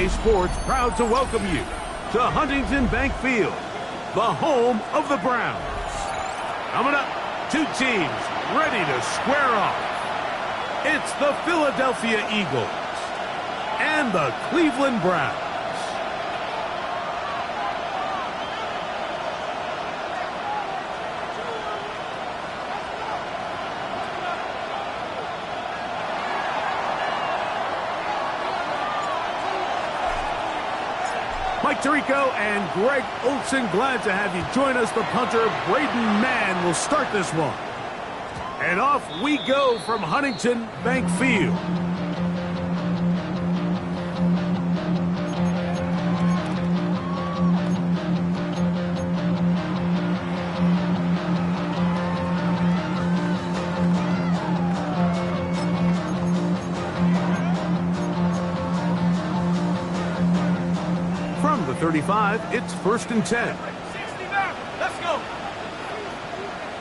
RD5 Sports proud to welcome you to Huntington Bank Field, the home of the Browns. Coming up, two teams ready to square off. It's the Philadelphia Eagles and the Cleveland Browns. Mike Tirico and Greg Olson, glad to have you join us. The punter, Braden Mann, will start this one. And off we go from Huntington Bank Field. From the 35, it's 1st and 10. 60 back. Let's go.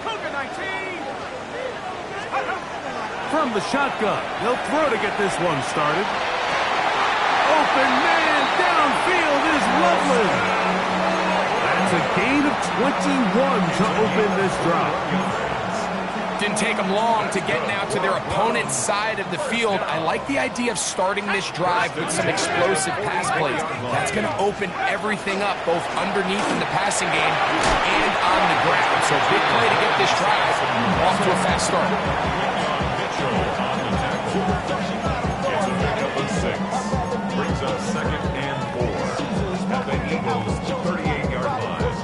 Cougar 19. From the shotgun, they'll throw to get this one started. Open man downfield is Loveland. That's a gain of 21 to open this drive. Didn't take them long to get now to their opponent's side of the field. I like the idea of starting this drive with some explosive pass plays. That's going to open everything up, both underneath in the passing game and on the ground. So big play to get this drive off to a fast start. Brings up 2nd and 4 at the Eagles' 38-yard line.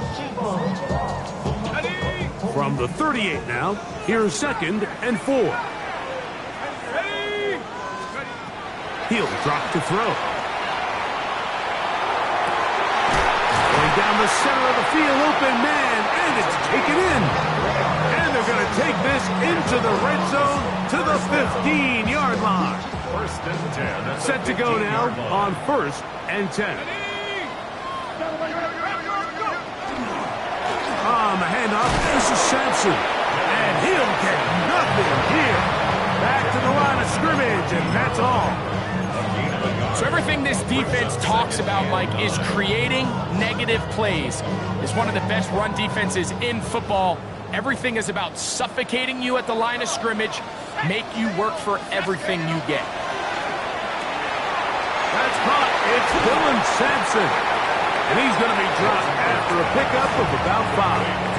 From the 38 now, here's 2nd and 4. He'll drop to throw. Going down the center of the field, open man, and it's taken in. And they're going to take this into the red zone to the 15-yard line. 1st and 10. Set to go now on 1st and 10. On the handoff, this is Sampson. And he'll get nothing here. Back to the line of scrimmage, and that's all. So everything this defense talks about, Mike, is creating negative plays. It's one of the best run defenses in football. Everything is about suffocating you at the line of scrimmage, make you work for everything you get. That's caught. It's Dylan Sampson. And he's going to be dropped after a pickup of about 5.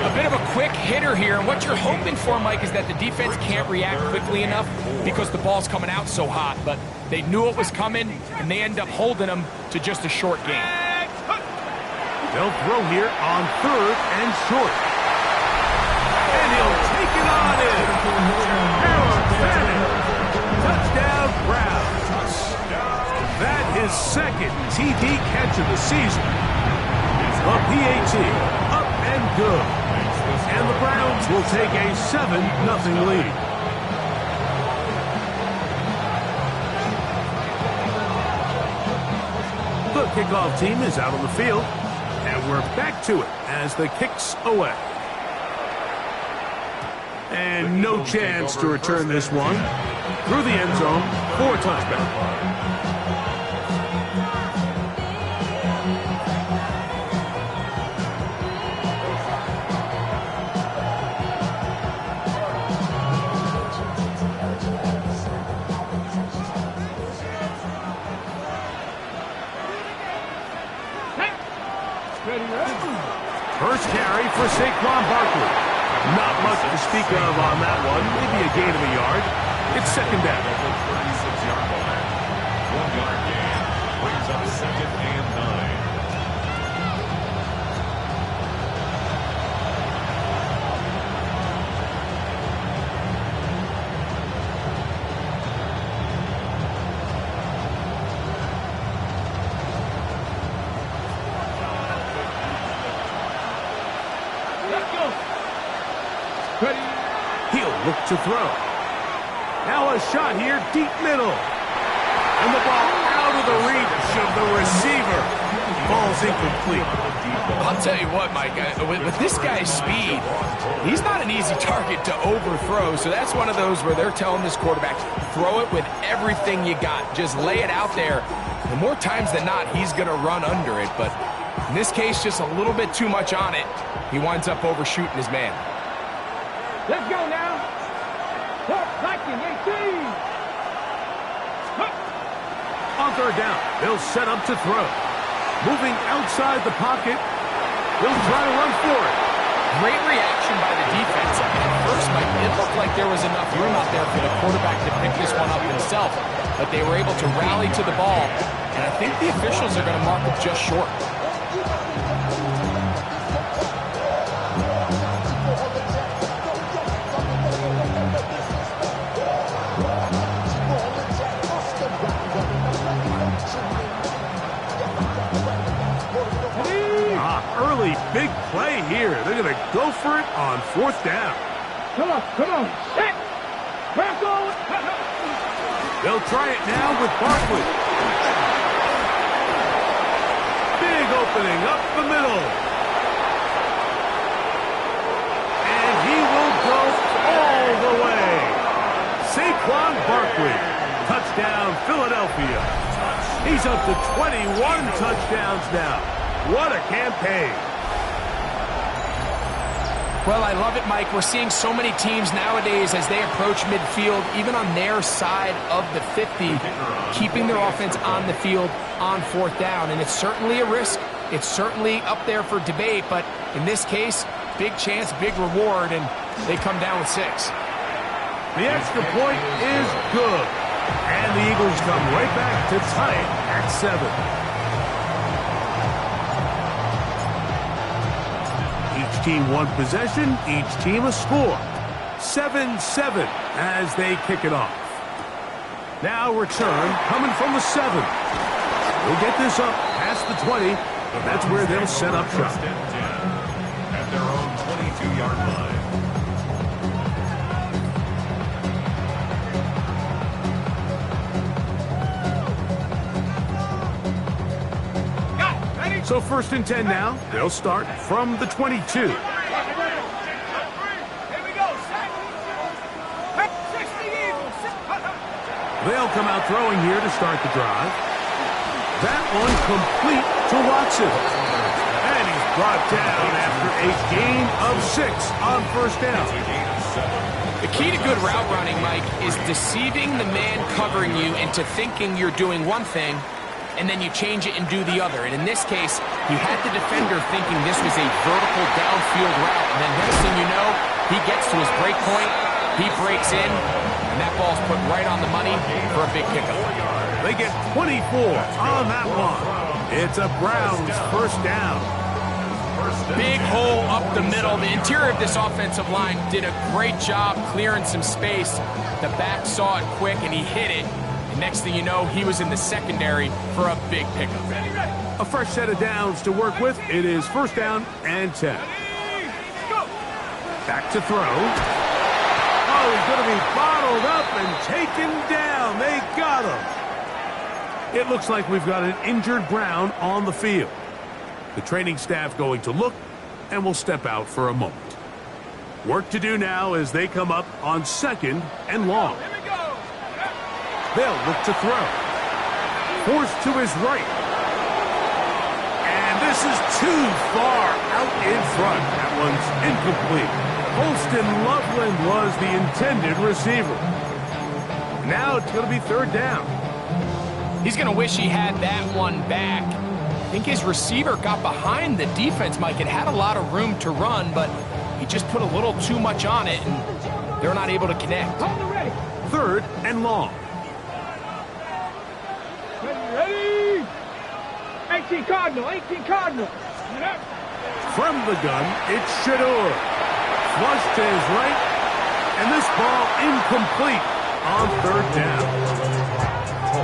A bit of a quick hitter here, and what you're hoping for, Mike, is that the defense can't react quickly enough because the ball's coming out so hot, but they knew it was coming, and they end up holding them to just a short game. They'll throw here on 3rd and short. And he'll take it on in. Aaron Bennett. Touchdown, Browns. That is 2nd TD catch of the season. A PAT, up and good. And the Browns will take a 7-0 lead. The kickoff team is out on the field, and we're back to it as the kick's away. And no chance to return this one. Through the end zone for a touchback. First carry for Saquon Barkley. Not much to speak of on that one. Maybe a gain of a yard. It's 2nd down. 36-yard line. 1-yard gain. Brings up 2nd and 9. He'll look to throw. Now a shot here, deep middle. And the ball out of the reach of the receiver. ball's incomplete. I'll tell you what, Mike, with this guy's speed, he's not an easy target to overthrow, so that's one of those where they're telling this quarterback, throw it with everything you got. Just lay it out there. And more times than not, he's going to run under it, but in this case, just a little bit too much on it. He winds up overshooting his man. Let's go now. Lightning 18. On third down, they'll set up to throw. Moving outside the pocket, they'll try to run for it. Great reaction by the defense. At first, Mike, it looked like there was enough room out there for the quarterback to pick this one up himself, but they were able to rally to the ball, and I think the officials are going to mark it just short. Early big play here. They're going to go for it on fourth down. Come on. Set. Broncos. They'll try it now with Barkley. Big opening up the middle. And he will go all the way. Saquon Barkley. Touchdown, Philadelphia. He's up to 21 touchdowns now. What a campaign. Well, I love it, Mike. We're seeing so many teams nowadays as they approach midfield, even on their side of the 50, keeping their offense on the field on fourth down. And it's certainly a risk. It's certainly up there for debate, but in this case, big chance, big reward, and they come down with 6. The extra point is good. And the Eagles come right back to tie it at 7. Each team one possession, each team a score. 7-7 as they kick it off. Now return coming from the 7. We'll get this up past the 20. That's where they'll set up shop. At their own 22-yard line. So first and 10 now. They'll start from the 22. Here we go. They'll come out throwing here to start the drive. That one complete to Watson. And he's brought down after a gain of 6 on first down. The key to good route running, Mike, is deceiving the man covering you into thinking you're doing one thing, and then you change it and do the other. And in this case, he had the defender thinking this was a vertical downfield route. And then next thing you know, he gets to his break point, he breaks in, and that ball's put right on the money for a big pickup. They get 24 on that one. It's a Browns first down. Big hole up the middle. The interior of this offensive line did a great job clearing some space. The back saw it quick, and he hit it. Next thing you know, he was in the secondary for a big pickup. A fresh set of downs to work with. It is first down and 10. Back to throw. Oh, he's going to be bottled up and taken down. They got him. It looks like we've got an injured Brown on the field. The training staff going to look, and will step out for a moment. Work to do now as they come up on second and long. They'll look to throw. Forced to his right. And this is too far out in front. That one's incomplete. Holston Loveland was the intended receiver. Now it's going to be third down. He's going to wish he had that one back. I think his receiver got behind the defense, Mike. It had a lot of room to run, but he just put a little too much on it, and they're not able to connect. Third and long. Ready? 18 Cardinal. From the gun, it's Shador. Flush to his right, and this ball incomplete on third down.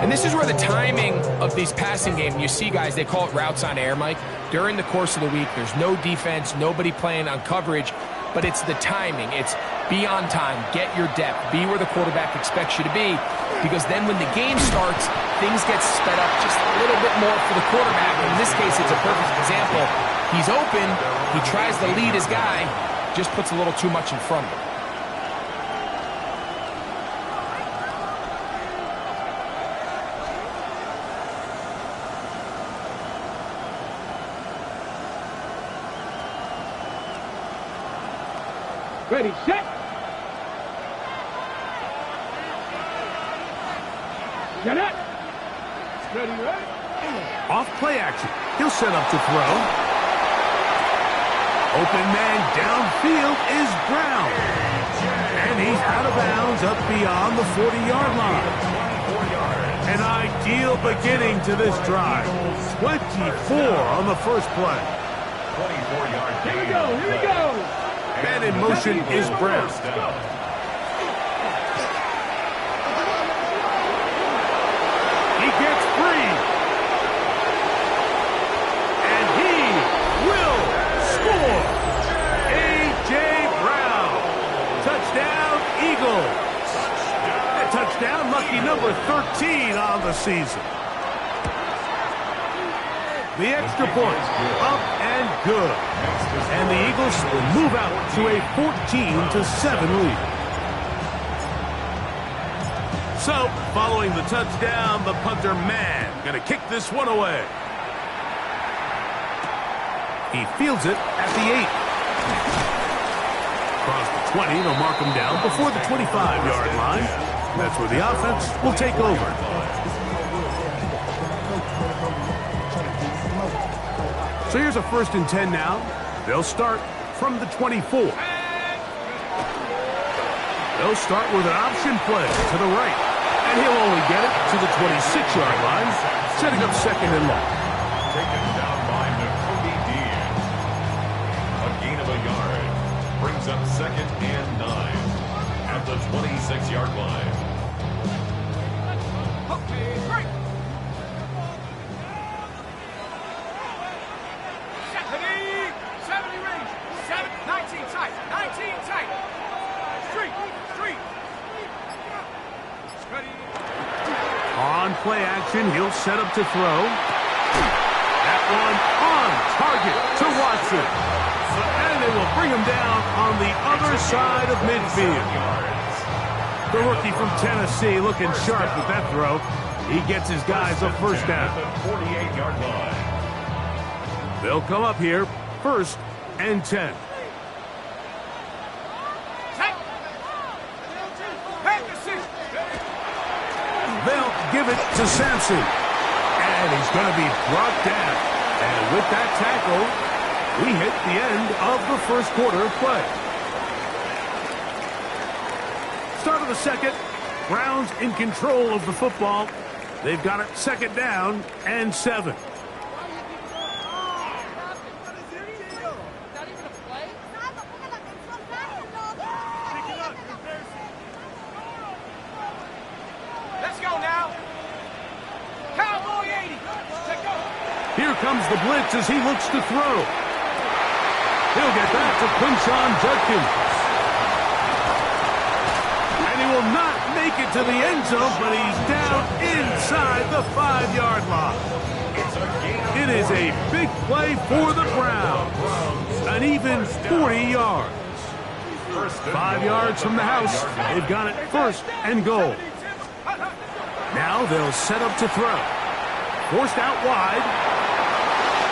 And this is where the timing of these passing games, you see guys, they call it routes on air, Mike. During the course of the week, there's no defense, nobody playing on coverage, but it's the timing. It's be on time, get your depth, be where the quarterback expects you to be, because then when the game starts, things get sped up just a little bit more for the quarterback. In this case, it's a perfect example. He's open. He tries to lead his guy. Just puts a little too much in front of him. Ready, set. Got it. Ready, ready. Off play action. He'll set up to throw. Open man downfield is Brown. And he's out of bounds up beyond the 40-yard line. An ideal beginning to this drive. 24 on the first play. 24-yard Here we gain. go, here we go. Man in motion is Brown. First down. He gets free. And he will score. A.J. Brown. Touchdown, Eagles. A touchdown, lucky number 13 on the season. The extra point, up and good. And the Eagles will move out to a 14-7 lead. So, following the touchdown, the punter man going to kick this one away. He fields it at the 8. Across the 20, they'll mark him down before the 25-yard line. That's where the offense will take over. So here's a 1st and 10 now. They'll start from the 24. They'll start with an option play to the right. And he'll only get it to the 26-yard line, setting up 2nd and long. Taken down by Nakobe Dean. A gain of a yard. Brings up 2nd and 9 at the 26-yard line. Okay, break. 70 range. 19 tight. 19 tight. Street. Ready. On play action, he'll set up to throw. That one on target to Watson. And they will bring him down on the other side of midfield. The rookie from Tennessee looking sharp with that throw. He gets his guys a 1st down. At the 48-yard line. They'll come up here, 1st and 10. They'll give it to Sampson. And he's going to be brought down. And with that tackle, we hit the end of the 1st quarter of play. Start of the 2nd. Browns in control of the football. They've got it 2nd down and 7. Let's go now. Cowboy 80. Check go. Here comes the blitz as he looks to throw. He'll get back to Quinshon Judkins. And he will not make it to the end zone, but he's down inside the 5-yard line. It is a big play for the Browns. An even 40 yards. 5 yards from the house. They've got it 1st and goal. Now they'll set up to throw. Forced out wide.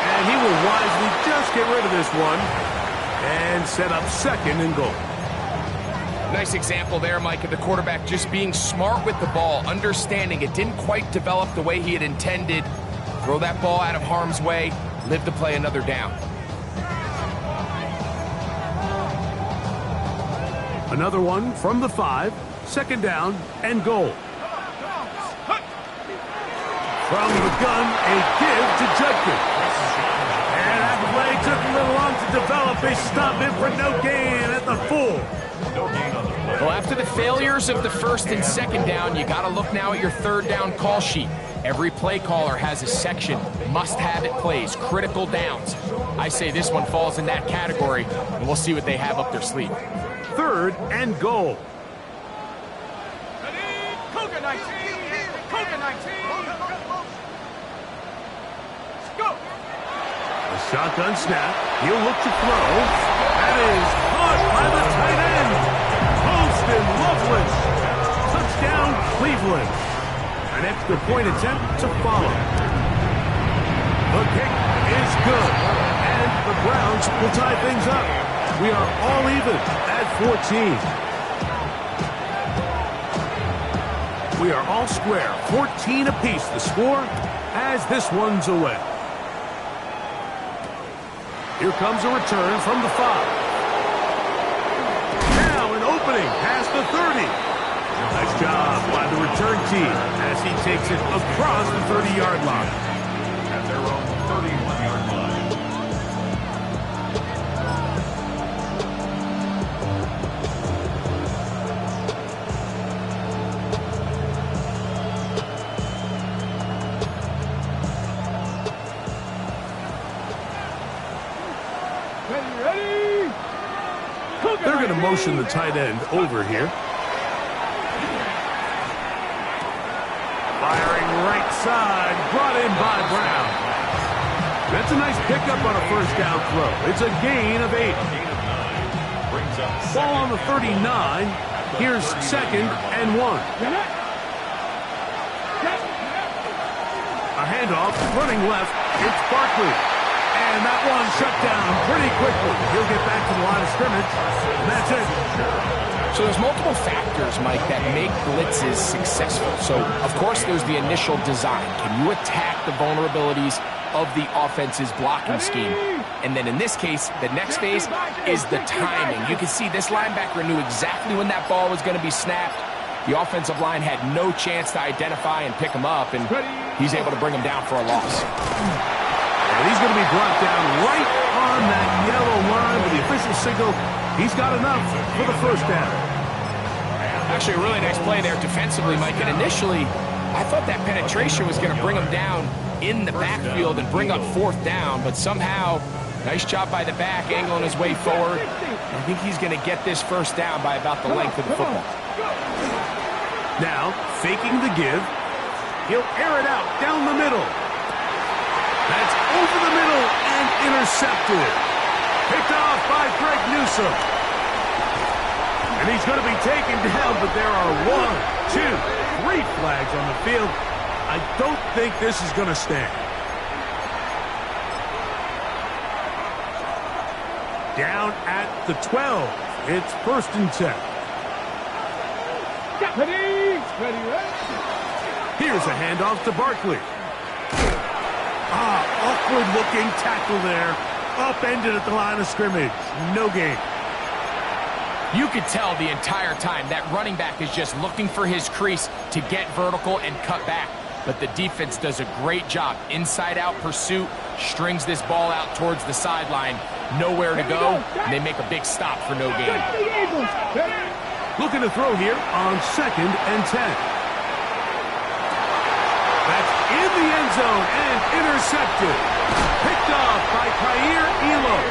And he will wisely just get rid of this one. And set up 2nd and goal. Nice example there, Mike, of the quarterback just being smart with the ball, understanding it didn't quite develop the way he had intended. Throw that ball out of harm's way, live to play another down. Another one from the 5. 2nd down and goal. From the gun, a give to Judkins. And that play took a little long to develop. They stop him for no gain at the 4. No gain on the play. Well, after the failures of the 1st and 2nd down, you got to look now at your 3rd down call sheet. Every play caller has a section, must-have-it plays, critical downs. I say this one falls in that category, and we'll see what they have up their sleeve. 3rd and goal. Cougar 19. Cougar 19. Shotgun snap. He'll look to throw. That is caught by the tight end. Poston Loveless. Touchdown, Cleveland. An extra point attempt to follow. The kick is good. And the Browns will tie things up. We are all even at 14. We are all square. 14 apiece the score as this one's away. Here comes a return from the 5. Now an opening past the 30. Nice job by the return team as he takes it across the 30-yard line. At their own 31-yard line. They're going to motion the tight end over here. Firing right side, brought in by Brown. That's a nice pickup on a first down throw. It's a gain of 8. Ball on the 39. Here's 2nd and 1. A handoff, running left. It's Barkley. And that one shut down pretty quickly. He'll get back to the line of scrimmage. And that's it. So there's multiple factors, Mike, that make blitzes successful. So, of course, there's the initial design. Can you attack the vulnerabilities of the offense's blocking scheme? And then in this case, the next phase is the timing. You can see this linebacker knew exactly when that ball was going to be snapped. The offensive line had no chance to identify and pick him up, and he's able to bring him down for a loss. And he's going to be brought down right on that yellow line with the official signal. He's got enough for the first down. Actually, a really nice play there defensively, Mike. And initially, I thought that penetration was going to bring him down in the backfield and bring up 4th down. But somehow, nice job by the back, angling his way forward. I think he's going to get this first down by about the length of the football. Now, faking the give. He'll air it out down the middle. That's over the middle and intercepted. Picked off by Greg Newsome. And he's going to be taken down, but there are 1, 2, 3 flags on the field. I don't think this is going to stand. Down at the 12. It's 1st and 10. Here's a handoff to Barkley. Awkward looking tackle there. Upended at the line of scrimmage. No gain. You could tell the entire time that running back is just looking for his crease to get vertical and cut back. But the defense does a great job. Inside-out pursuit, strings this ball out towards the sideline. Nowhere to go, and they make a big stop for no gain. Looking to throw here on 2nd and 10. That's in the end zone and intercepted. Picked off by Kair Elam.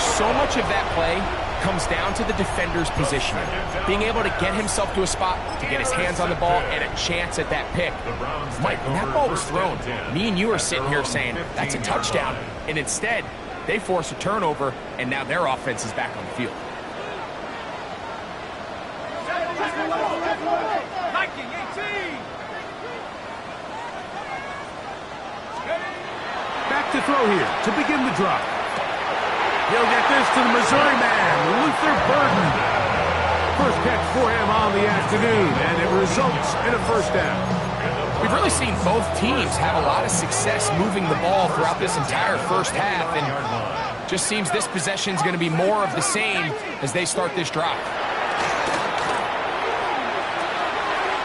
So much of that play comes down to the defender's positioning. Being able to get himself to a spot, to get his hands on the ball, and a chance at that pick. Mike, when that ball was thrown, me and you are sitting here saying, that's a touchdown. And instead, they force a turnover, and now their offense is back on the field. Viking 18. Back to throw here to begin the drive. He'll get this to the Missouri man, Luther Burden. First catch for him on the afternoon, and it results in a first down. We've really seen both teams have a lot of success moving the ball throughout this entire first half, and just seems this possession is going to be more of the same as they start this drive.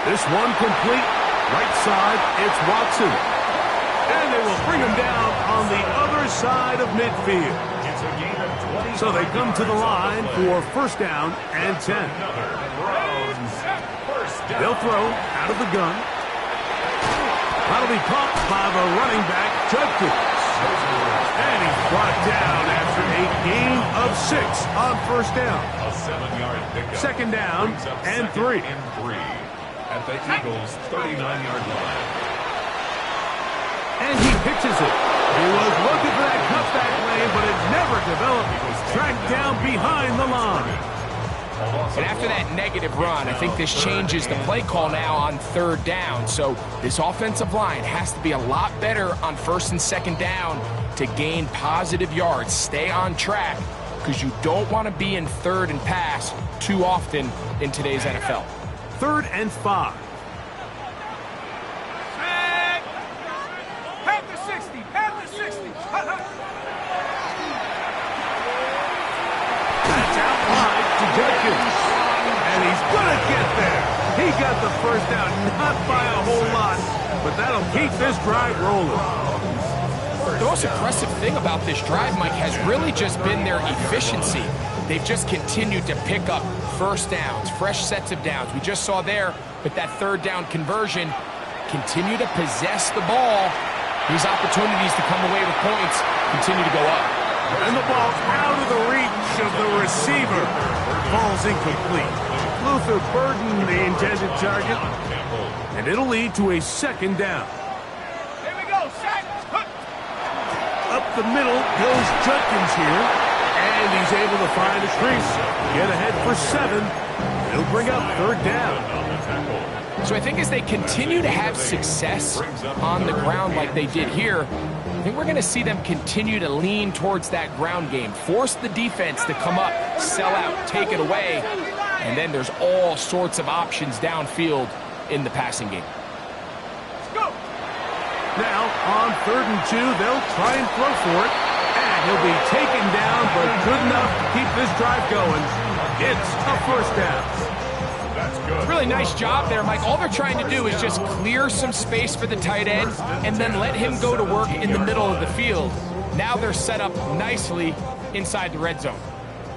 This one complete. Right side, it's Watson. And they will bring him down on the other side of midfield. So they come to the line for first down and 10. They'll throw out of the gun. That'll be caught by the running back, Judkins. And he's brought down after a gain of 6 on first down. A 7-yard pickup. Second down and 3. At the Eagles' 39-yard line. And he pitches it. He was looking for that cutback develop, tracked down behind the line. And after that negative run, I think this changes the play call now on third down. So this offensive line has to be a lot better on first and second down to gain positive yards. Stay on track, because you don't want to be in third and pass too often in today's NFL. 3rd and 5. Set. Pat the 60. Pat the 60. That's out wide to Jenkins. And he's going to get there. He got the first down, not by a whole lot, but that'll keep this drive rolling. The most impressive thing about this drive, Mike, has really just been their efficiency. They've just continued to pick up first downs, fresh sets of downs. We just saw there with that third down conversion, continue to possess the ball. These opportunities to come away with points continue to go up. And the ball out of the reach of the receiver. Ball's incomplete. Luther burdened the intended target, and it'll lead to a second down. Here we go. Set. Up the middle goes Judkins here, and he's able to find a crease, get ahead for 7. It'll bring up third down. So I think as they continue to have success on the ground like they did here, I think we're going to see them continue to lean towards that ground game, force the defense to come up, sell out, take it away, and then there's all sorts of options downfield in the passing game. Now, on 3rd and 2, they'll try and throw for it. And he'll be taken down, but good enough to keep this drive going. It's a first down. That's good. Really nice job there, Mike. All they're trying to do is just clear some space for the tight end and then let him go to work in the middle of the field. Now they're set up nicely inside the red zone.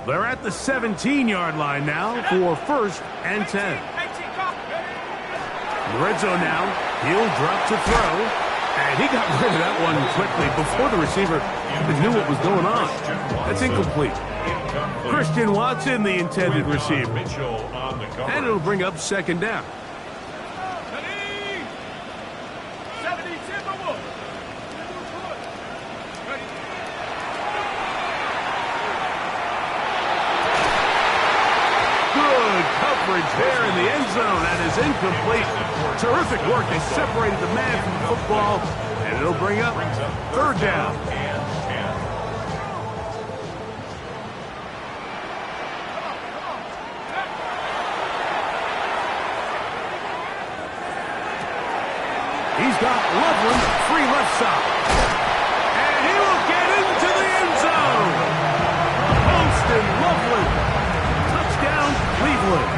They're at the 17-yard line now for 1st and 10. In the red zone now, he'll drop to throw. And he got rid of that one quickly before the receiver even knew what was going on. That's incomplete. Christian Watson, the intended receiver. And it'll bring up second down. 70 Timberwolves. Good coverage there in the end zone. That is incomplete. Terrific work. They separated the man from the football, and it'll bring up third down. He's got Loveland free left side. And he will get into the end zone. Poston Loveland. Touchdown, Cleveland.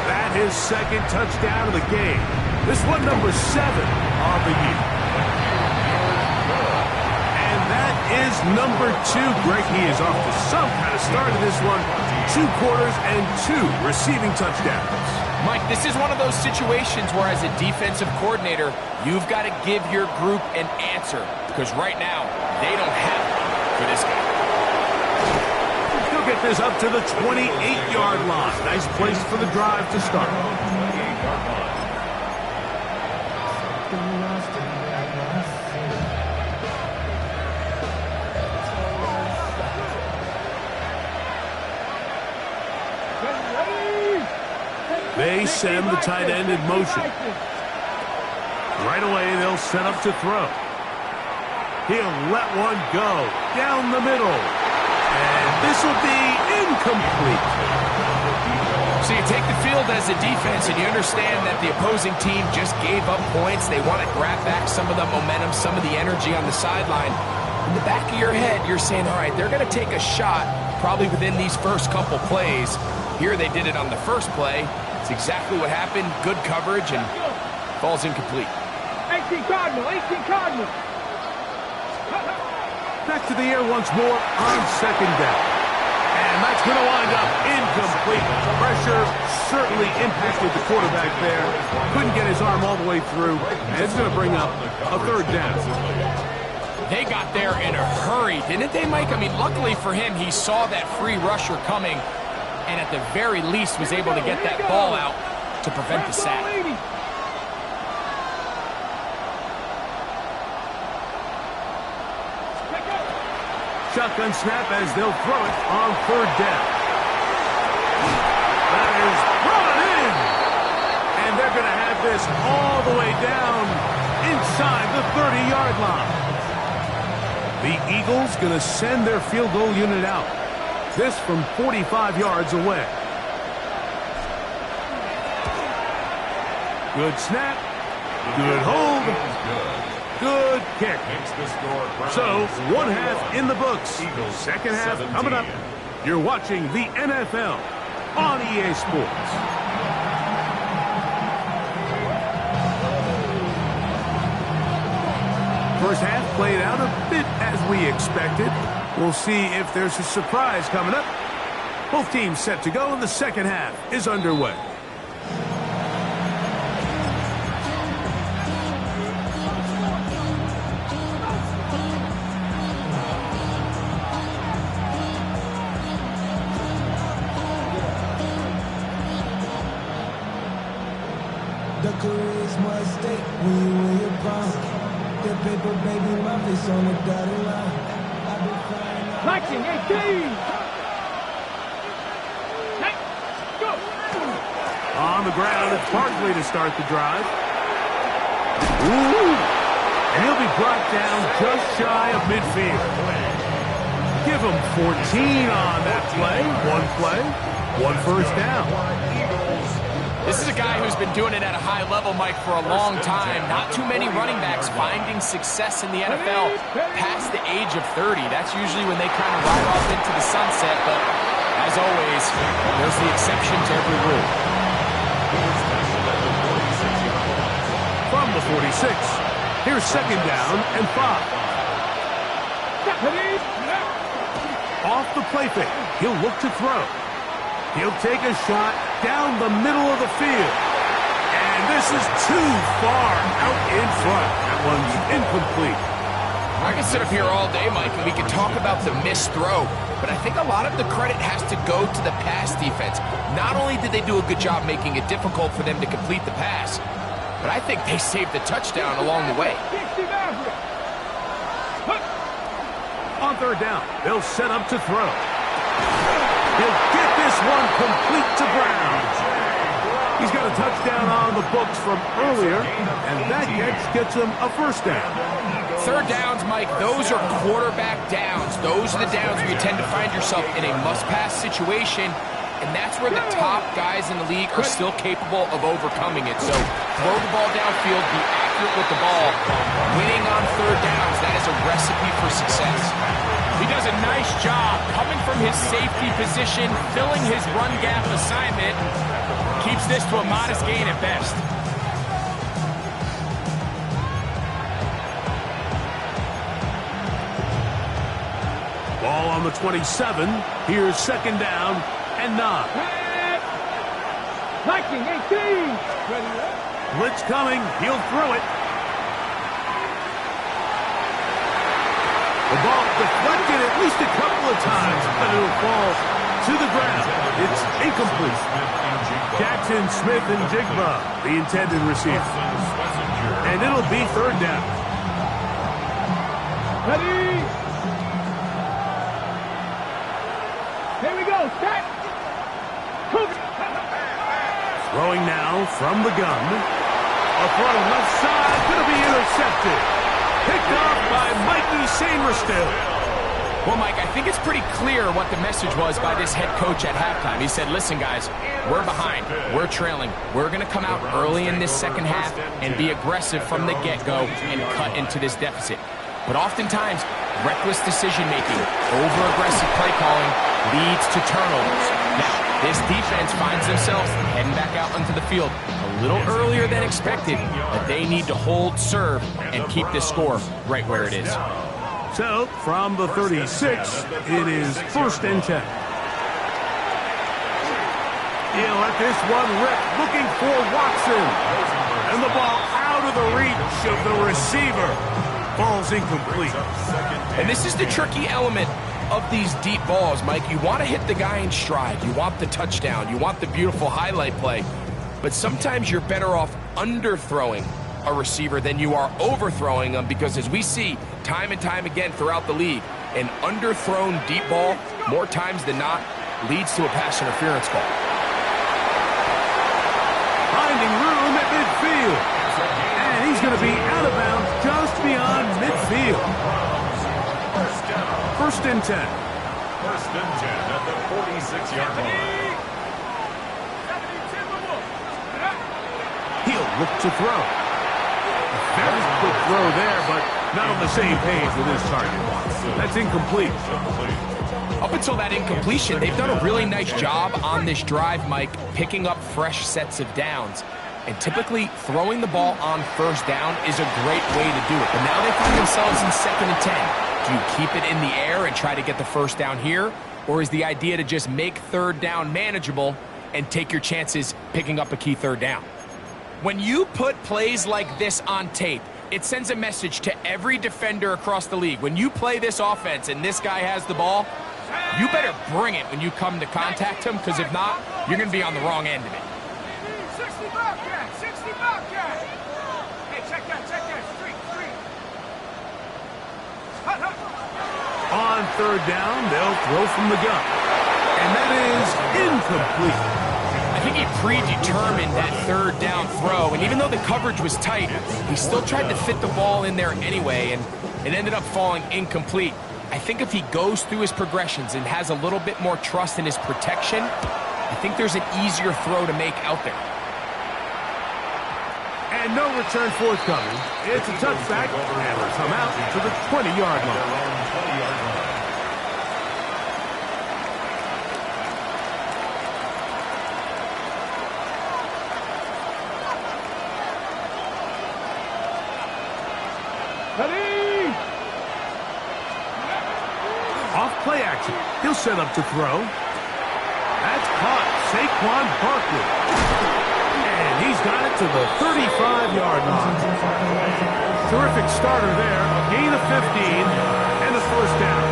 That is second touchdown of the game. This one number 7 of the year. And that is number 2. Greg, he is off to some kind of start in this one. 2 quarters and 2 receiving touchdowns. Mike, this is one of those situations where as a defensive coordinator, you've got to give your group an answer, because right now, they don't have one for this guy. He'll get this up to the 28-yard line. Nice place for the drive to start. They send the tight end in motion. Right away, they'll set up to throw. He'll let one go down the middle. And this will be incomplete. So you take the field as a defense and you understand that the opposing team just gave up points. They want to grab back some of the momentum, some of the energy on the sideline. In the back of your head, you're saying, all right, they're going to take a shot probably within these first couple plays. Here they did it on the first play. It's exactly what happened. Good coverage, and ball's incomplete. 18 Cardinal, 18 Cardinal. Back to the air once more on second down. And that's going to wind up incomplete. Pressure certainly impacted the quarterback there. Couldn't get his arm all the way through. And it's going to bring up a third down. They got there in a hurry, didn't they, Mike? I mean, luckily for him, he saw that free rusher coming, and at the very least was able to get that ball out to prevent the sack. Shotgun snap as they'll throw it on third down. That is brought in. And they're going to have this all the way down inside the 30-yard line. The Eagles going to send their field goal unit out. This from 45 yards away. Good snap. Good hold. Good kick. So, one half in the books. Second half coming up. You're watching the NFL on EA Sports. First half played out a bit as we expected. We'll see if there's a surprise coming up. Both teams set to go, and the second half is underway. The career is my stake when you win your prime. The paper, baby, my face on the dotted line. I've been flying out. 1918. Go. On the ground, it's Barkley to start the drive. Ooh! And he'll be brought down just shy of midfield. Give him 14 on that play. One first down. This is a guy who's been doing it at a high level, Mike, for a long time. Not too many running backs finding success in the NFL past the age of 30. That's usually when they kind of ride off into the sunset, but as always, there's the exception to every rule. From the 46, here's second down and 5. Off the play fake, he'll look to throw. He'll take a shot down the middle of the field. And this is too far out in front. That one's incomplete. I can sit up here all day, Mike, and we can talk about the missed throw, but I think a lot of the credit has to go to the pass defense. Not only did they do a good job making it difficult for them to complete the pass, but I think they saved the touchdown along the way. On third down, they'll set up to throw. He'll get this one complete to Brown. He's got a touchdown on the books from earlier, and that gets him a first down. Third downs, Mike, those are quarterback downs. Those are the downs where you tend to find yourself in a must-pass situation, and that's where the top guys in the league are still capable of overcoming it. So throw the ball downfield, be accurate with the ball. Winning on third downs, that is a recipe for success. He does a nice job coming from his safety position, filling his run gap assignment. Keeps this to a modest gain at best. Ball on the 27. Here's second down and 9. 1918. Blitz coming. He'll throw it. The ball deflected at least a couple of times, but it'll fall to the ground. It's incomplete. Jackson, Smith, and Jigba, the intended receiver. And it'll be third down. Ready? Here we go. Set. Throwing now from the gun. A throw left side, going to be intercepted. Picked off by Mikey Sainristil. Well, Mike, I think it's pretty clear what the message was by this head coach at halftime. He said, listen, guys, we're behind. We're trailing. We're going to come out early in this second half and be aggressive from the get-go and cut into this deficit. But oftentimes, reckless decision-making, over-aggressive play calling leads to turnovers. Now, this defense finds themselves heading back out onto the field a little earlier than expected, but they need to hold serve and keep this score right where it is. So, from the 36, it is first and 10. He'll let this one rip, looking for Watson. And the ball out of the reach of the receiver. Ball's incomplete. And this is the tricky element of these deep balls, Mike. You want to hit the guy in stride. You want the touchdown. You want the beautiful highlight play. But sometimes you're better off underthrowing a receiver than you are overthrowing them, because as we see time and time again throughout the league, an underthrown deep ball, more times than not, leads to a pass interference call. Finding room at midfield. And he's going to be out of bounds just beyond midfield. First and 10. First and 10 at the 46-yard line. He'll look to throw. A very quick throw there, but not on the same page with his target. That's incomplete. Up until that incompletion, they've done a really nice job on this drive, Mike, picking up fresh sets of downs. And typically, throwing the ball on first down is a great way to do it. But now they find themselves in 2nd and 10. Do you keep it in the air and try to get the first down here? Or is the idea to just make third down manageable and take your chances picking up a key third down? When you put plays like this on tape, it sends a message to every defender across the league. When you play this offense and this guy has the ball, you better bring it when you come to contact him, because if not, you're going to be on the wrong end of it. 60 Bobcat, 60 Bobcat. Hey, check that, street. On third down, they'll throw from the gun. And that is incomplete. I think he predetermined that third down throw, and even though the coverage was tight, he still tried to fit the ball in there anyway, and it ended up falling incomplete. I think if he goes through his progressions and has a little bit more trust in his protection, I think there's an easier throw to make out there. And no return forthcoming. It's a touchback, and will come out to the 20-yard line. Off play action. He'll set up to throw. That's caught. Saquon Barkley. And he's got it to the 35-yard line. Terrific starter there. A gain of 15 and a first down.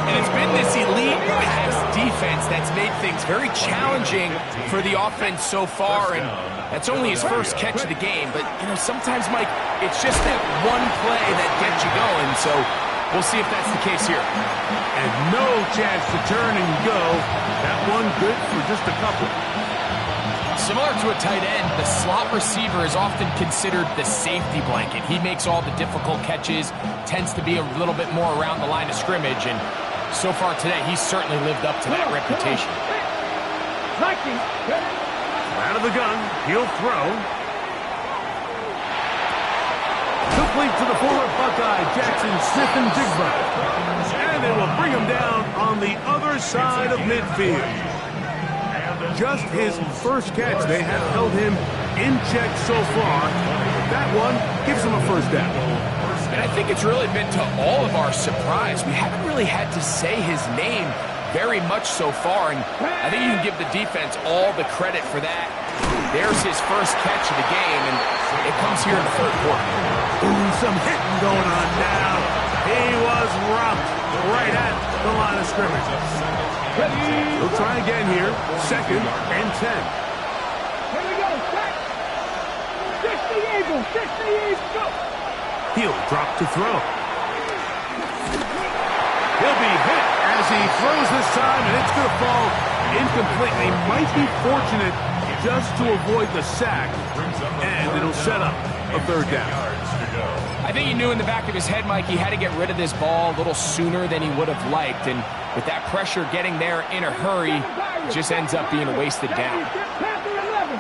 And it's been this elite pass defense that's made things very challenging for the offense so far, and that's only his first catch of the game. But, you know, sometimes, Mike, it's just that one play that gets you going, so we'll see if that's the case here. And no chance to turn and go. That one good for just a couple. Similar to a tight end, the slot receiver is often considered the safety blanket. He makes all the difficult catches, tends to be a little bit more around the line of scrimmage, and so far today, he's certainly lived up to that reputation. Out of the gun, he'll throw. Complete to the former Buckeye, Jackson Smith-Njigba. And they will bring him down on the other side of midfield. Just his first catch. They have held him in check so far. That one gives him a first down. And I think it's really been to all of our surprise. We haven't really had to say his name very much so far, and I think you can give the defense all the credit for that. There's his first catch of the game, and it comes here in the third quarter. Ooh, some hitting going on now. He was rocked right at the line of scrimmage. He'll try again here. 2nd and 10. Here we go, set. 60 Eagles, go. He'll drop to throw. He'll be hit as he throws this time, and it's going to fall incomplete. They might be fortunate just to avoid the sack, and it'll set up a third down. I think he knew in the back of his head, Mike, he had to get rid of this ball a little sooner than he would have liked, and with that pressure getting there in a hurry, it just ends up being a wasted down. Panther 11.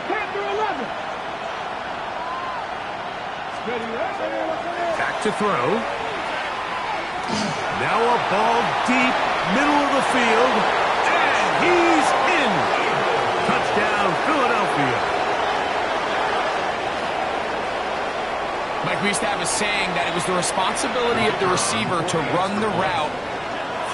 Back to throw. Now a ball deep, middle of the field, and he's in. Touchdown, Philadelphia. Mike, we used to have a saying that it was the responsibility of the receiver to run the route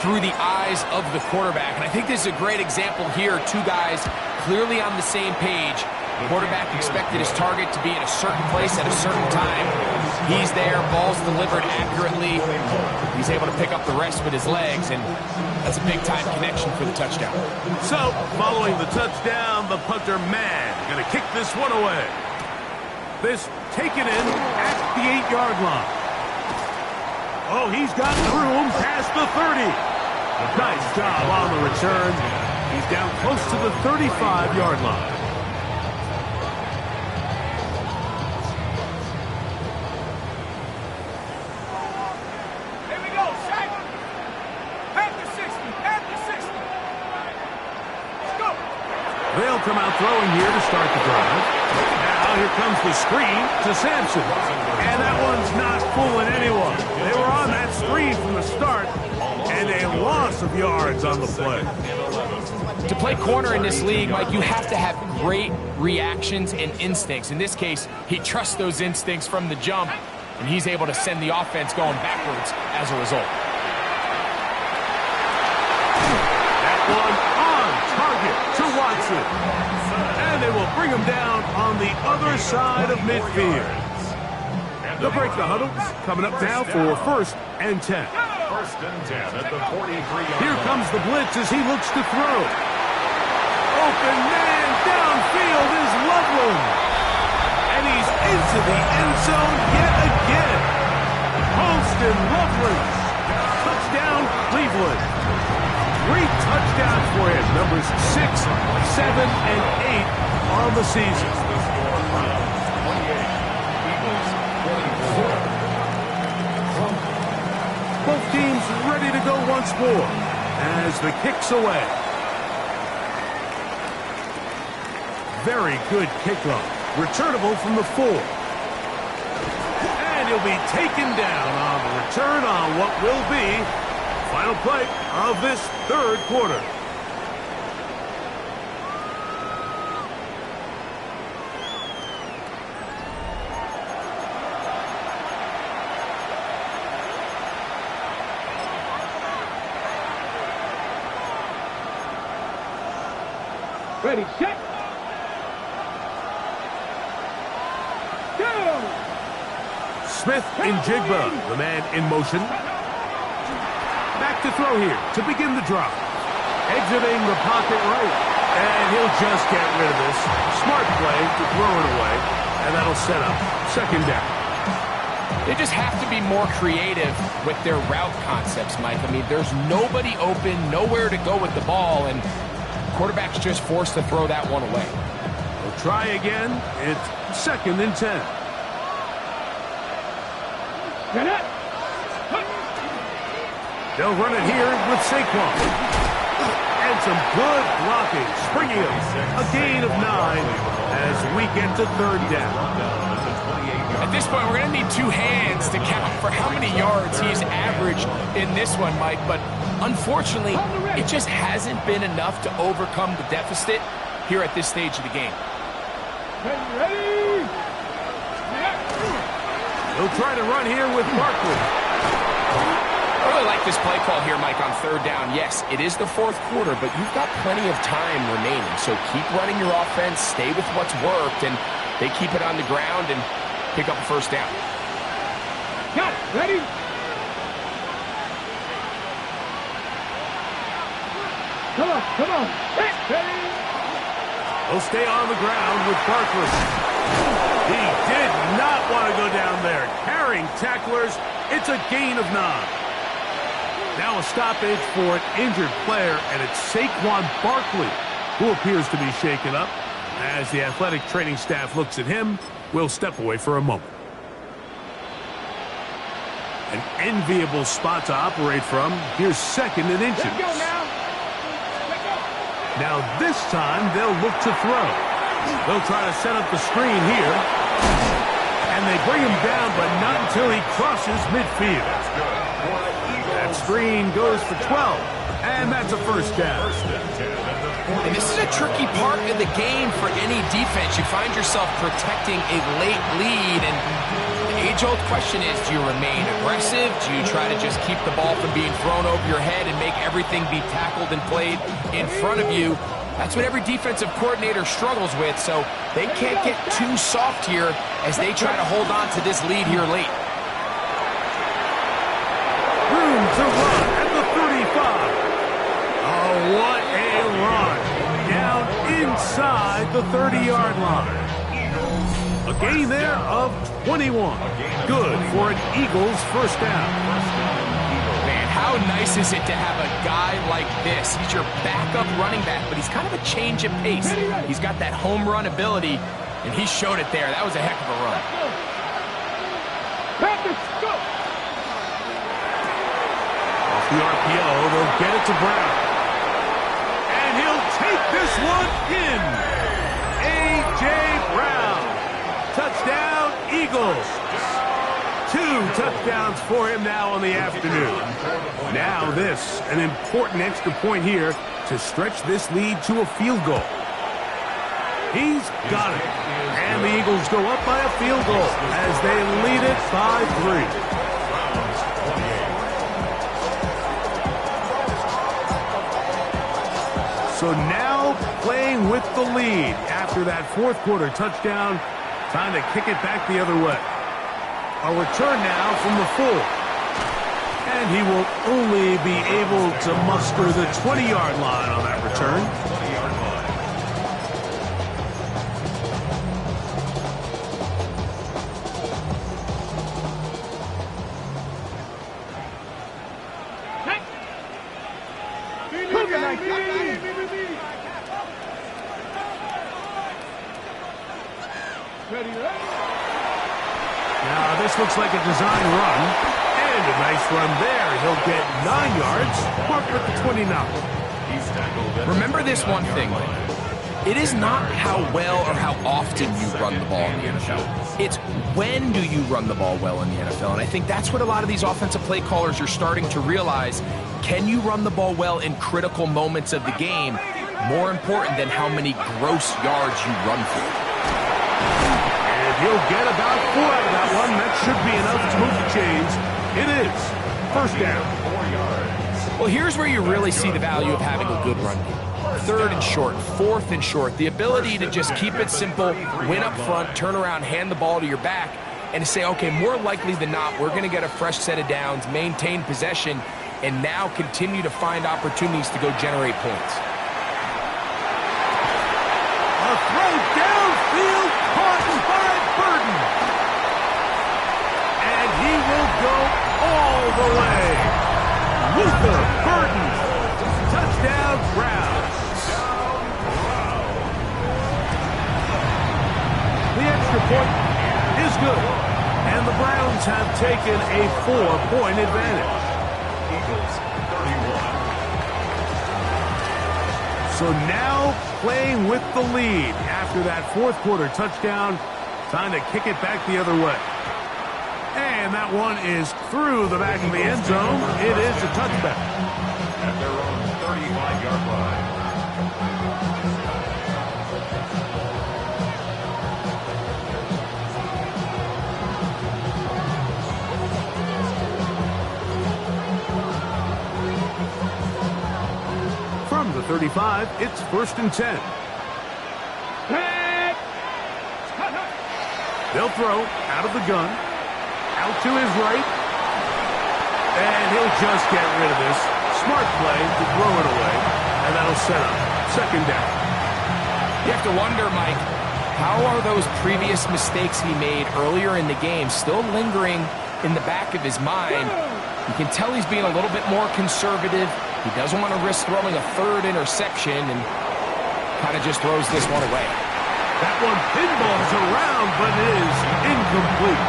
through the eyes of the quarterback. And I think this is a great example here. Two guys clearly on the same page. The quarterback expected his target to be in a certain place at a certain time. He's there, ball's delivered accurately. He's able to pick up the rest with his legs, and that's a big-time connection for the touchdown. So, following the touchdown, the punter man going to kick this one away. This taken in at the 8-yard line. Oh, he's got room past the 30. Nice job on the return. He's down close to the 35-yard line. Here we go, Shaq. At the 60, at the 60. Let's go. They'll come out throwing here to start the drive. Now here comes the screen to Sampson. And that one's not fooling anyone. They were on that screen from the start, and a loss of yards on the play. To play corner in this league, Mike, you have to have great reactions and instincts. In this case, he trusts those instincts from the jump, and he's able to send the offense going backwards as a result. That one on target to Watson. And they will bring him down on the other side of midfield. They'll break the huddle. Coming up now for 1st and 10. 1st and 10 at the 43-yard Here comes the blitz as he looks to throw. Open man downfield is Loveland. And he's into the end zone yet again. Holston Loveland. Touchdown, Cleveland. 3 touchdowns for him. Numbers 6, 7, and 8 on the season. Both teams ready to go once more as the kick's away. Very good kickoff. Returnable from the 4. And he'll be taken down on the return on what will be final play of this 3rd quarter. Ready, set. Go! Smith in Jigba, the man in motion. Back to throw here to begin the drop. Exiting the pocket right. And he'll just get rid of this. Smart play to throw it away. And that'll set up 2nd down. They just have to be more creative with their route concepts, Mike. I mean, there's nobody open, nowhere to go with the ball, and quarterback's just forced to throw that one away. We'll try again. It's 2nd and 10. Get it. They'll run it here with Saquon. And some good blocking. Springing him. A gain of 9 as we get to 3rd down. At this point, we're going to need 2 hands to count for how many yards he's averaged in this one, Mike. But unfortunately, it just hasn't been enough to overcome the deficit here at this stage of the game. Ready? He'll try to run here with Barkley. I really like this play call here, Mike, on 3rd down. Yes, it is the 4th quarter, but you've got plenty of time remaining. So keep running your offense, stay with what's worked, and they keep it on the ground and pick up a 1st down. Got it. Ready? Come on, come on. Ready? He'll stay on the ground with Barkley. He did not want to go down there. Carrying tacklers, it's a gain of 9. Now a stoppage for an injured player, and it's Saquon Barkley who appears to be shaken up. As the athletic training staff looks at him, we'll step away for a moment. An enviable spot to operate from. Here's 2nd and inches. Let's go now. Now this time they'll look to throw. They'll try to set up the screen here. And they bring him down, but not until he crosses midfield. That screen goes for 12. And that's a 1st down. And this is a tricky part of the game for any defense. You find yourself protecting a late lead, and the age-old question is, do you remain aggressive? Do you try to just keep the ball from being thrown over your head and make everything be tackled and played in front of you? That's what every defensive coordinator struggles with, so they can't get too soft here as they try to hold on to this lead here late. Room to run at the 35. Oh, what a run. Down inside the 30-yard line. A gain there of 21. Good for an Eagles first down. Man, how nice is it to have a guy like this? He's your backup running back, but he's kind of a change of pace. He's got that home run ability, and he showed it there. That was a heck of a run. Off the RPO, they'll get it to Brown. And he'll take this one in. A.J. Brown. Touchdown, Eagles. 2 touchdowns for him now on the afternoon. Now this, an important extra point here to stretch this lead to a field goal. He's got it. And the Eagles go up by a field goal as they lead it by 3. So now playing with the lead after that fourth quarter touchdown, time to kick it back the other way. A return now from the full. And he will only be able to muster the 20-yard line on that return. Now this looks like a design run, and a nice run there. He'll get 9 yards, marked with the 29. Remember this one thing. It is not how well or how often you run the ball in the NFL. It's when do you run the ball well in the NFL. And I think that's what a lot of these offensive play callers are starting to realize. Can you run the ball well in critical moments of the game? More important than how many gross yards you run for. And he'll get about 4 out of that one. That should be enough to move the chains. It is. First down. 4 yards. Well, here's where you really see the value of having a good run game. 3rd and short, 4th and short. The ability to just keep it simple, win up front, turn around, hand the ball to your back, and to say, okay, more likely than not, we're going to get a fresh set of downs, maintain possession, and now continue to find opportunities to go generate points. A throw downfield, caught by Burton. And he will go all the way. Luther Burton. Touchdown, Browns. The extra point is good. And the Browns have taken a 4-point advantage. Eagles 31. So now playing with the lead after that fourth quarter touchdown. Time to kick it back the other way. And that one is through the back of the end zone. It is a touchback. At their own 35-yard line. From the 35, it's 1st and 10. They'll throw out of the gun. Out to his right. And he'll just get rid of this. Smart play to throw it away. And that'll set up 2nd down. You have to wonder, Mike, how are those previous mistakes he made earlier in the game still lingering in the back of his mind? You can tell he's being a little bit more conservative. He doesn't want to risk throwing a 3rd interception and kind of just throws this one away. That one pinballs around, but it is incomplete.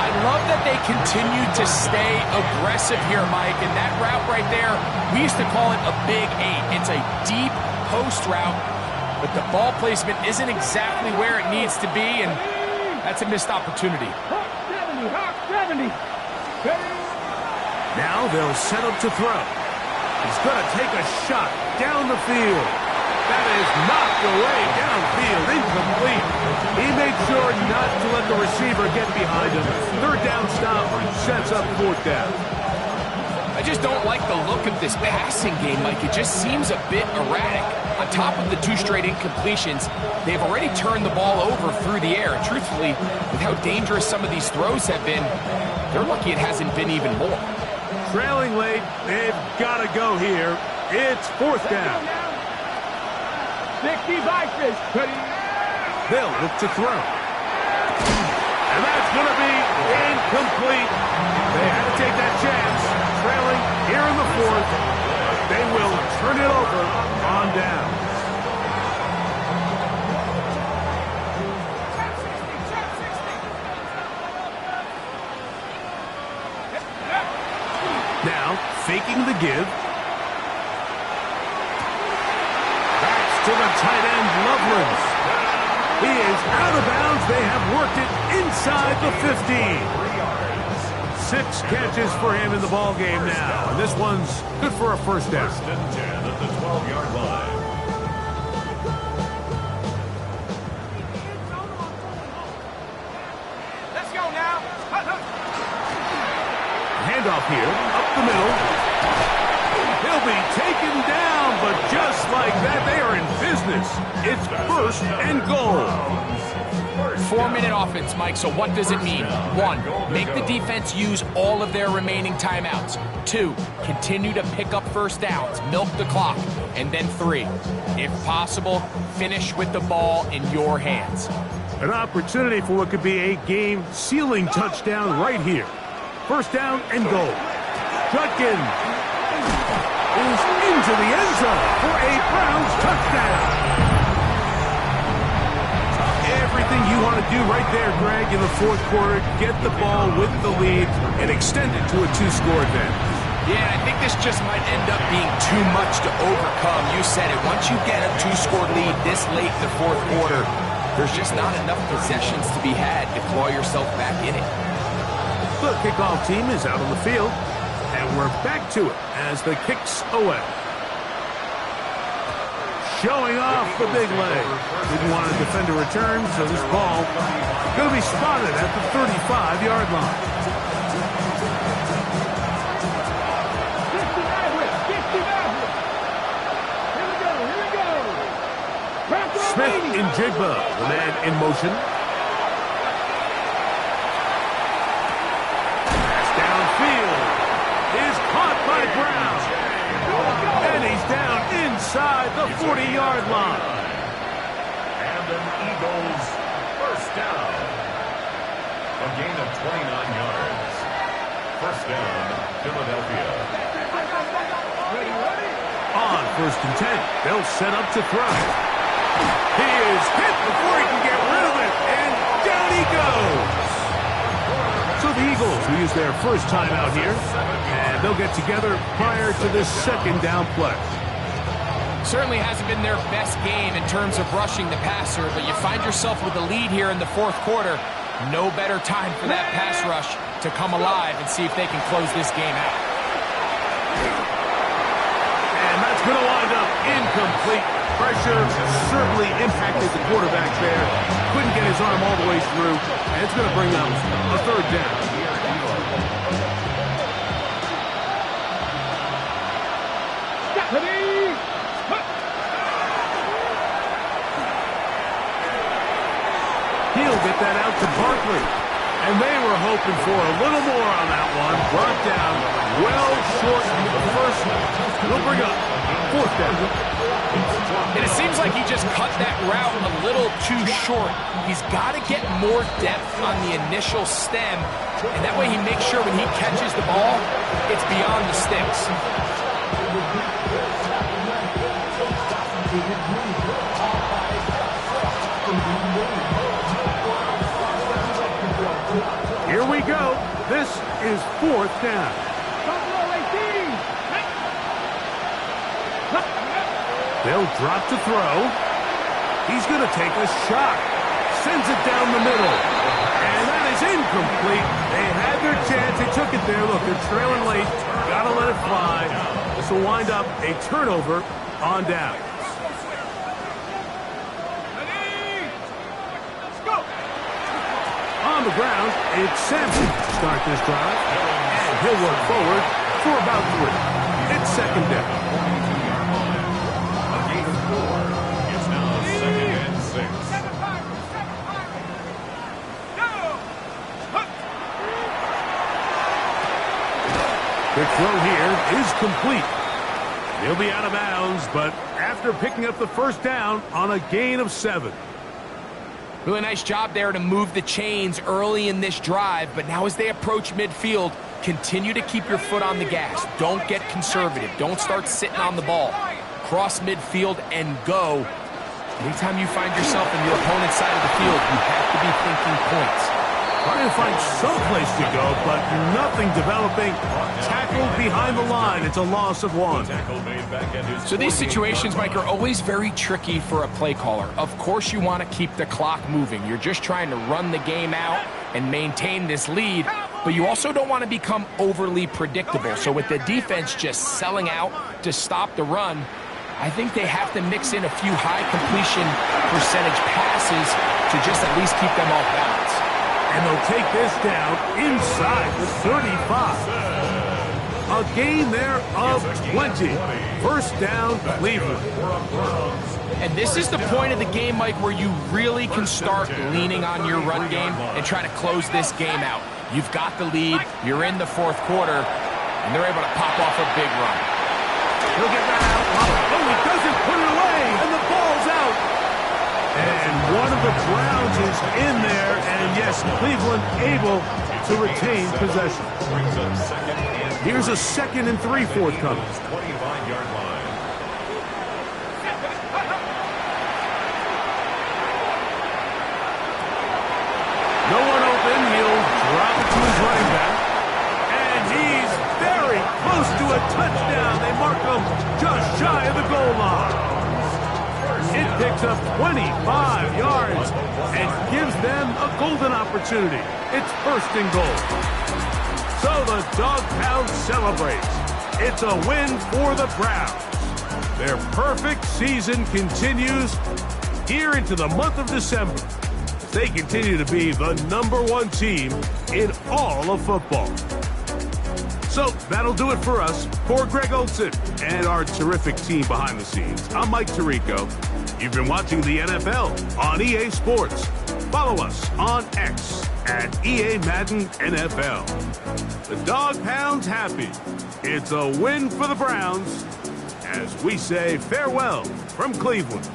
I love that they continue to stay aggressive here, Mike, and that route right there, we used to call it a big 8. It's a deep post route, but the ball placement isn't exactly where it needs to be, and that's a missed opportunity. Now they'll set up to throw. He's going to take a shot down the field. That is knocked away downfield, incomplete. He made sure not to let the receiver get behind him. 3rd down stop sets up 4th down. I just don't like the look of this passing game, Mike. It just seems a bit erratic. On top of the 2 straight incompletions, they've already turned the ball over through the air. And truthfully, with how dangerous some of these throws have been, they're lucky it hasn't been even more. Trailing late, they've got to go here. It's 4th down. 65 fish. They'll look to throw. And that's going to be incomplete. They had to take that chance, trailing here in the fourth. But they will turn it over on down. Now, faking the give. Backs to the tight end, Loveland. He is out of bounds. They have worked it inside the 15. 6 catches for him in the ball game now. And this one's good for a first down. First and 10 at the 12-yard line. Let's go now. Handoff here, up the middle. He'll be taken down, but just like that, they are in business. It's first and goal. 4-minute offense, Mike, so what does it mean? 1, make the defense use all of their remaining timeouts. 2, continue to pick up first downs, milk the clock. And then 3, if possible, finish with the ball in your hands. An opportunity for what could be a game-sealing touchdown right here. First down and goal. Judkins is into the end zone for a Browns touchdown. Everything you want to do right there, Greg, in the fourth quarter, get the ball with the lead and extend it to a 2-score advantage. Yeah, I think this just might end up being too much to overcome. You said it. Once you get a 2-score lead this late in the fourth quarter, there's just not enough possessions to be had to claw yourself back in it. The kickoff team is out on the field, and we're back to it as the kick's away. Showing off the big leg. Didn't want to defend a return, so this ball going to be spotted at the 35-yard line. Smith in Jigba, the man in motion. Pass downfield is caught by Brown. And he's down inside the 40-yard line. And an Eagles first down. A gain of 29 yards. First down, Philadelphia. On first and 10, they'll set up to throw. He is hit before he can get rid of it, and down he goes. So the Eagles will use their first timeout here, and they'll get together prior to this second down play. Certainly hasn't been their best game in terms of rushing the passer, but you find yourself with a lead here in the fourth quarter. No better time for that pass rush to come alive and see if they can close this game out. And that's going to wind up incomplete. Pressure certainly impacted the quarterback there. Couldn't get his arm all the way through, and it's going to bring up a third down. He'll get that out to Barkley. And they were hoping for a little more on that one. Brought down well short of the first. He'll bring up fourth down. And it seems like he just cut that route a little too short. He's got to get more depth on the initial stem, and that way he makes sure when he catches the ball, it's beyond the sticks. Here we go. This is fourth down. They'll drop to throw. He's going to take a shot. Sends it down the middle. And that is incomplete. They had their chance. They took it there. Look, they're trailing late. Got to let it fly. This will wind up a turnover on down. On the ground, it's Sampson to start this drive. And he'll work forward for about 3. It's second down. The throw here is complete. He'll be out of bounds, but after picking up the first down on a gain of 7. Really nice job there to move the chains early in this drive, but now as they approach midfield, continue to keep your foot on the gas. Don't get conservative. Don't start sitting on the ball. Cross midfield and go. Anytime you find yourself in your opponent's side of the field, you have to be thinking points. Trying to find some place to go, but nothing developing. Tackled behind the line. It's a loss of 1. So these situations, Mike, are always very tricky for a play caller. Of course you want to keep the clock moving. You're just trying to run the game out and maintain this lead, but you also don't want to become overly predictable. So with the defense just selling out to stop the run, I think they have to mix in a few high completion percentage passes to just at least keep them off balance. And they'll take this down inside the 35. A gain there of 20. First down, Cleveland. And this is the point of the game, Mike, where you really can start leaning on your run game and try to close this game out. You've got the lead, you're in the fourth quarter, and they're able to pop off a big run. He'll get that out. Oh, he doesn't put it away, and the ball's out. And one of the Browns is in there, and yes, Cleveland able to retain possession. Here's a 2nd and 3 forthcoming. 25-yard line. No one open. He'll drop it to his running back. And he's very close to a touchdown. They mark him just shy of the goal line. It picks up 25 yards and gives them a golden opportunity. It's 1st and goal. So the Dog Pound celebrates. It's a win for the Browns. Their perfect season continues here into the month of December. They continue to be the #1 team in all of football. So that'll do it for us. For Greg Olson and our terrific team behind the scenes, I'm Mike Tirico. You've been watching the NFL on EA Sports. Follow us on X at EA Madden NFL. The Dog Pound's happy. It's a win for the Browns as we say farewell from Cleveland.